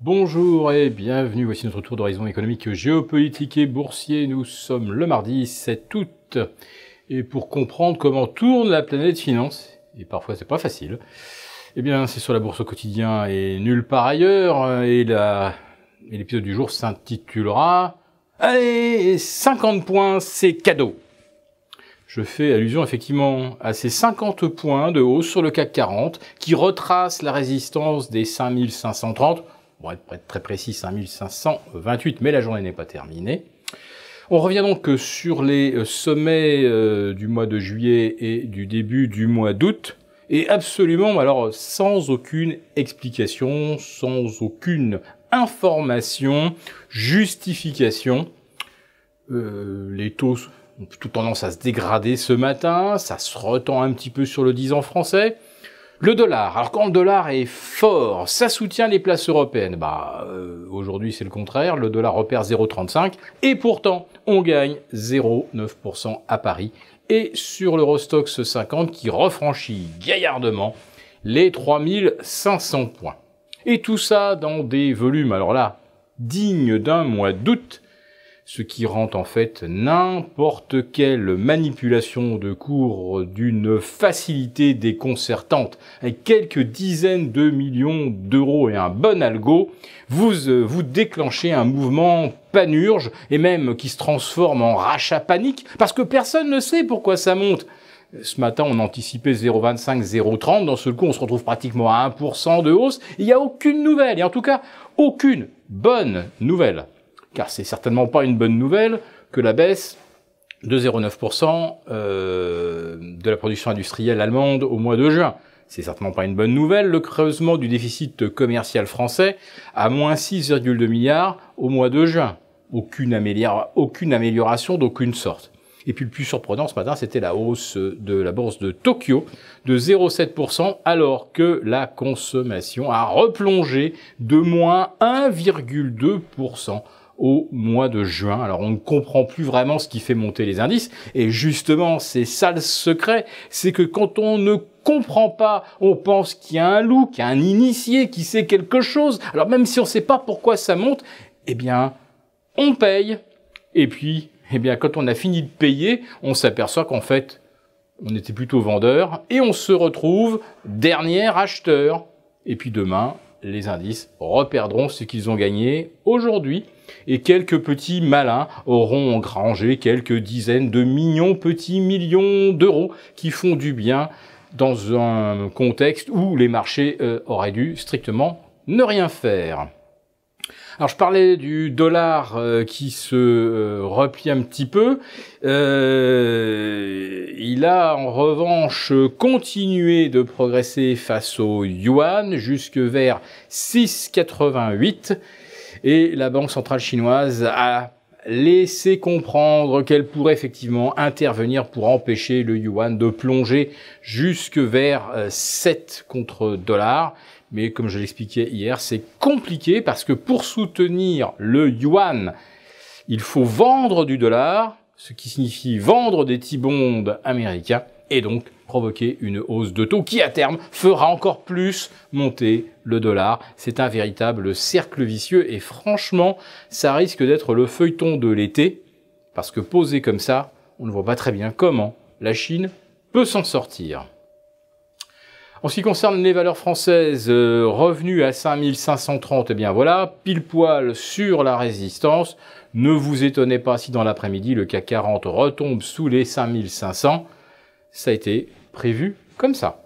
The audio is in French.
Bonjour et bienvenue, voici notre tour d'horizon économique, géopolitique et boursier. Nous sommes le mardi 7 août et pour comprendre comment tourne la planète finance, et parfois c'est pas facile, eh bien c'est sur la bourse au quotidien et nulle part ailleurs, et l'épisode du jour s'intitulera « Allez, 50 points, c'est cadeau !» Je fais allusion effectivement à ces 50 points de hausse sur le CAC 40 qui retracent la résistance des 5530, pour être très précis 5528, mais la journée n'est pas terminée. On revient donc sur les sommets du mois de juillet et du début du mois d'août, et absolument, alors sans aucune explication, sans aucune information, justification. Les taux ont plutôt tendance à se dégrader ce matin, ça se retend un petit peu sur le 10 ans français. Le dollar, alors quand le dollar est fort, ça soutient les places européennes. Aujourd'hui c'est le contraire, le dollar repère 0,35 et pourtant on gagne 0,9% à Paris. Et sur l'Eurostoxx 50 qui refranchit gaillardement les 3500 points. Et tout ça dans des volumes, alors là, dignes d'un mois d'août, ce qui rend en fait n'importe quelle manipulation de cours d'une facilité déconcertante. Avec quelques dizaines de millions d'euros et un bon algo, vous déclenchez un mouvement panurge et même qui se transforme en rachat panique parce que personne ne sait pourquoi ça monte. Ce matin, on anticipait 0,25, 0,30. Dans ce coup, on se retrouve pratiquement à 1% de hausse. Il n'y a aucune nouvelle, et en tout cas, aucune bonne nouvelle. Car c'est certainement pas une bonne nouvelle que la baisse de 0,9% de la production industrielle allemande au mois de juin. C'est certainement pas une bonne nouvelle le creusement du déficit commercial français à moins 6,2 milliards au mois de juin. Aucune amélioration d'aucune sorte. Et puis le plus surprenant ce matin, c'était la hausse de la bourse de Tokyo de 0,7% alors que la consommation a replongé de moins 1,2% au mois de juin. Alors on ne comprend plus vraiment ce qui fait monter les indices, et justement c'est ça le secret, c'est que quand on ne comprend pas, on pense qu'il y a un loup, qu'il y a un initié qui sait quelque chose, alors même si on ne sait pas pourquoi ça monte, eh bien on paye, et puis eh bien quand on a fini de payer, on s'aperçoit qu'en fait on était plutôt vendeur, et on se retrouve dernier acheteur, et puis demain les indices reperdront ce qu'ils ont gagné aujourd'hui, et quelques petits malins auront engrangé quelques dizaines de petits millions d'euros qui font du bien dans un contexte où les marchés auraient dû strictement ne rien faire. Alors je parlais du dollar qui se replie un petit peu. Il a en revanche continué de progresser face au yuan jusque vers 6,88 et la Banque centrale chinoise a laissé comprendre qu'elle pourrait effectivement intervenir pour empêcher le yuan de plonger jusque vers 7 contre dollar. Mais comme je l'expliquais hier, c'est compliqué parce que pour soutenir le yuan, il faut vendre du dollar, ce qui signifie vendre des T-bonds américains et donc provoquer une hausse de taux qui à terme fera encore plus monter le dollar. C'est un véritable cercle vicieux et franchement, ça risque d'être le feuilleton de l'été parce que posé comme ça, on ne voit pas très bien comment la Chine peut s'en sortir. En ce qui concerne les valeurs françaises, revenues à 5530, eh bien voilà, pile poil sur la résistance. Ne vous étonnez pas si dans l'après-midi, le CAC 40 retombe sous les 5500. Ça a été prévu comme ça.